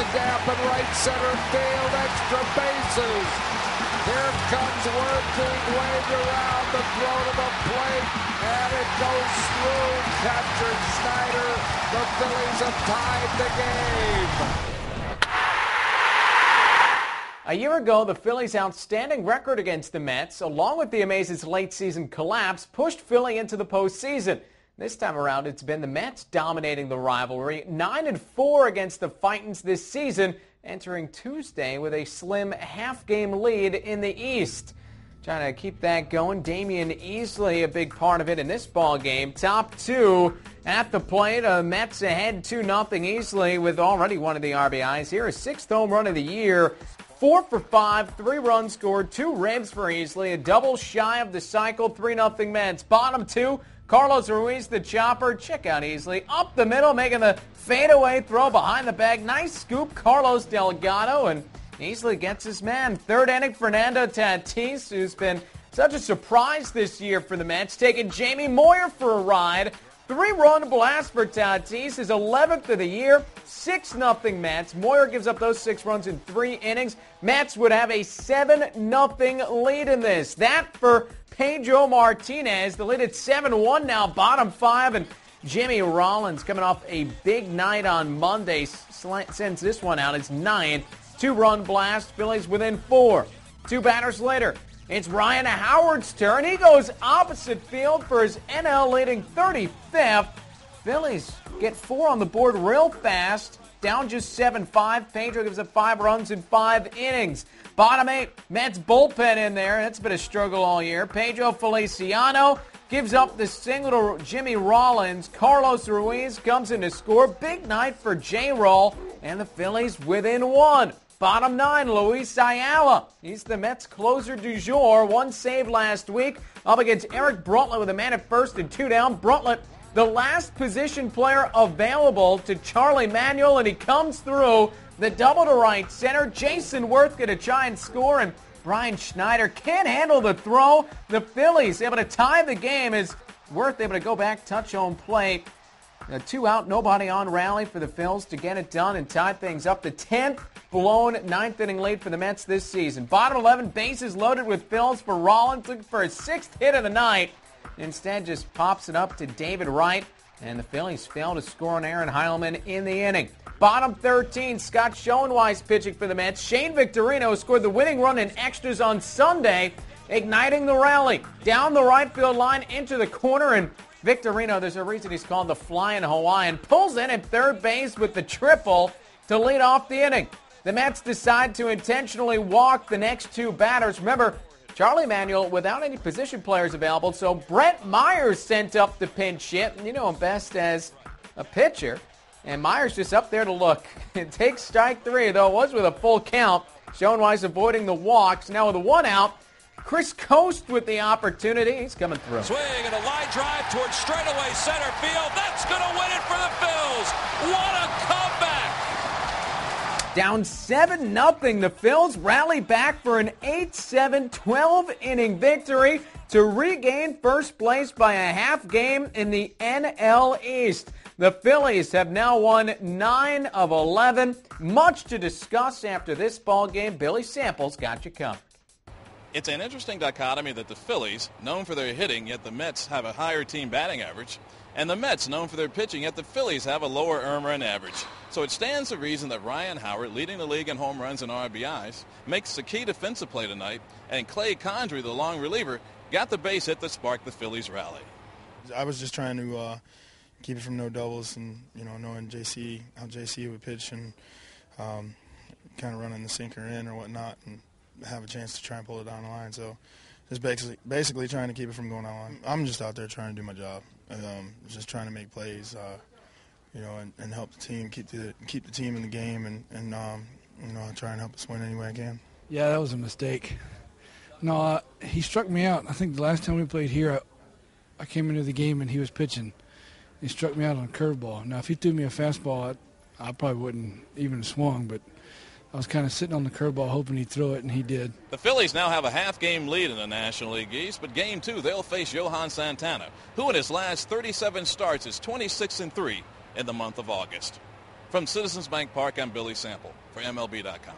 the gap in right center field. Extra bases. Here comes Worth being waved around. The throw to the plate, and it goes through. Captured Snyder. The Phillies have tied the game. A year ago, the Phillies' outstanding record against the Mets, along with the Amaz's late-season collapse, pushed Philly into the postseason. This time around, it's been the Mets dominating the rivalry, 9-4 against the Titans this season, entering Tuesday with a slim half-game lead in the East. Trying to keep that going, Damian Easley, a big part of it in this ball game. Top two at the plate, Mets ahead 2-0. Easley with already one of the RBIs here, his sixth home run of the year. 4 for 5, 3 runs scored, 2 ribs for Easley, a double shy of the cycle, 3-0 Mets. Bottom two, Carlos Ruiz, the chopper. Check out Easley up the middle, making the fadeaway throw behind the bag. Nice scoop, Carlos Delgado, and Easley gets his man. Third inning, Fernando Tatis, who's been such a surprise this year for the Mets, taking Jamie Moyer for a ride. 3-run blast for Tatis, his 11th of the year, 6-0 Mets. Moyer gives up those 6 runs in 3 innings. Mets would have a 7-0 lead in this. That for Pedro Martinez. The lead at 7-1 now, bottom 5, and Jimmy Rollins coming off a big night on Monday sends this one out. It's 9th. 2-run blast, Phillies within 4. 2 batters later, it's Ryan Howard's turn. He goes opposite field for his NL-leading 35th. Phillies get 4 on the board real fast, down just 7-5. Pedro gives up 5 runs in 5 innings. Bottom 8, Mets bullpen in there. That's been a struggle all year. Pedro Feliciano gives up the single to Jimmy Rollins. Carlos Ruiz comes in to score. Big night for J-Roll, and the Phillies within 1. Bottom 9, Luis Ayala. He's the Mets closer du jour. 1 save last week up against Eric Bruntlett with a man at first and 2 down. Bruntlett, the last position player available to Charlie Manuel, and he comes through. The double to right center. Jason Worth going to try and score, and Brian Schneider can't handle the throw. The Phillies able to tie the game as Worth able to go back, touch home plate. A 2-out, nobody on rally for the Phils to get it done and tie things up. The 10th blown 9th inning lead for the Mets this season. Bottom 11, bases loaded with Phils for Rollins, looking for his 6th hit of the night. Instead, just pops it up to David Wright, and the Phillies fail to score on Aaron Heilman in the inning. Bottom 13, Scott Schoenweis pitching for the Mets. Shane Victorino scored the winning run in extras on Sunday, igniting the rally. Down the right field line into the corner, and Victorino, there's a reason he's called the Flying Hawaiian, pulls in at third base with the triple to lead off the inning. The Mets decide to intentionally walk the next 2 batters. Remember, Charlie Manuel without any position players available, so Brett Myers sent up the pinch hit. You know him best as a pitcher, and Myers just up there to look. It takes strike 3, though it was with a full count. Schoenweis avoiding the walks. Now with a 1 out, Chris Coast with the opportunity. He's coming through. Swing and a line drive towards straightaway center field. That's going to win it for the Phils. What a comeback. Down 7-0. The Phils rally back for an 8-7, 12-inning victory to regain first place by a half game in the NL East. The Phillies have now won 9 of 11. Much to discuss after this ball game. Billy Samples got you covered. It's an interesting dichotomy that the Phillies, known for their hitting, yet the Mets have a higher team batting average, and the Mets, known for their pitching, yet the Phillies have a lower earned average. So it stands to reason that Ryan Howard, leading the league in home runs and RBIs, makes the key defensive play tonight, and Clay Condrey, the long reliever, got the base hit that sparked the Phillies' rally. I was just trying to keep it from no doubles, and knowing how JC would pitch, and kind of running the sinker in or whatnot, and have a chance to try and pull it down the line. So just basically trying to keep it from going down the line. I'm just out there trying to do my job, just trying to make plays, and help the team keep the team in the game, and try and help us win any way I can. Yeah, that was a mistake. No, he struck me out. I think the last time we played here, I came into the game and he was pitching. He struck me out on a curveball. Now, if he threw me a fastball, I probably wouldn't even have swung, but I was kind of sitting on the curveball hoping he'd throw it, and he did. The Phillies now have a half-game lead in the National League East, but Game 2 they'll face Johan Santana, who in his last 37 starts is 26-3 in the month of August. From Citizens Bank Park, I'm Billy Sample for MLB.com.